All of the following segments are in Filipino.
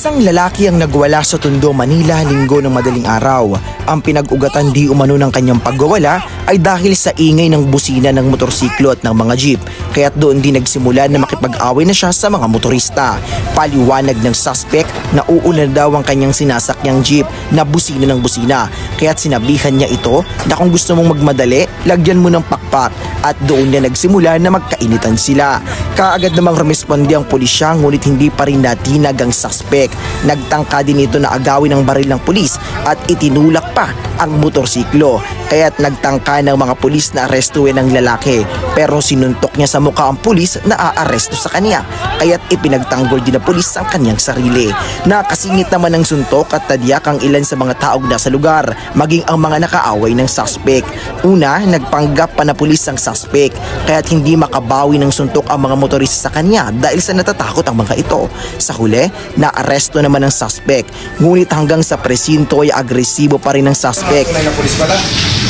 Isang lalaki ang nagwala sa Tondo, Manila linggo ng madaling araw. Ang pinag-ugatan di umano ng kanyang pagwawala ay dahil sa ingay ng busina ng motorsiklo at ng mga jeep. Kaya't doon din nagsimula na makipag-away na siya sa mga motorista. Paliwanag ng suspect na uuna daw ang kanyang sinasakyang jeep na busina ng busina. Kaya't sinabihan niya ito na kung gusto mong magmadali, lagyan mo ng pakpak, at doon niya nagsimula na magkainitan sila. Kaagad namang rumesponde ang pulisya ngunit hindi pa rin natinag ang suspect. Nagtangka din ito na agawin ang baril ng pulis at itinulak pa ang motorsiklo. Kaya't nagtangka ng mga pulis na arestuin ang lalaki, pero sinuntok niya sa mukha ang pulis na aaresto sa kanya. Kaya't ipinagtanggol din ng pulis ang kanyang sarili. Nakasingit naman ng suntok at tadyak ang ilan sa mga taong nasa lugar, maging ang mga nakaaway ng suspect. Una, nagpanggap pa na pulis ang suspect, kaya't hindi makabawi ng suntok ang mga motorista sa kanya dahil sa natatakot ang mga ito. Sa huli, naaresto naman ang suspect, ngunit hanggang sa presinto ay agresibo pa rin ang suspect. May na pulis pala,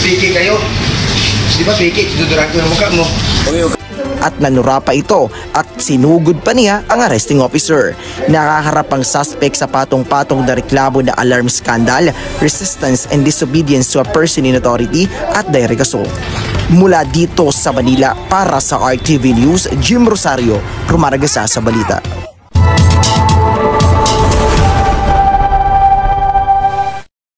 piki kayo. Di ba piki? Duduran ko yung mukha mo. At nanura pa ito at sinugod pa niya ang arresting officer. Nakaharap ang suspect sa patong-patong na reklamo na alarm scandal, resistance and disobedience to a person in authority at direct assault. Mula dito sa Manila para sa RTV News, Jim Rosario, Rumaragasa sa Balita.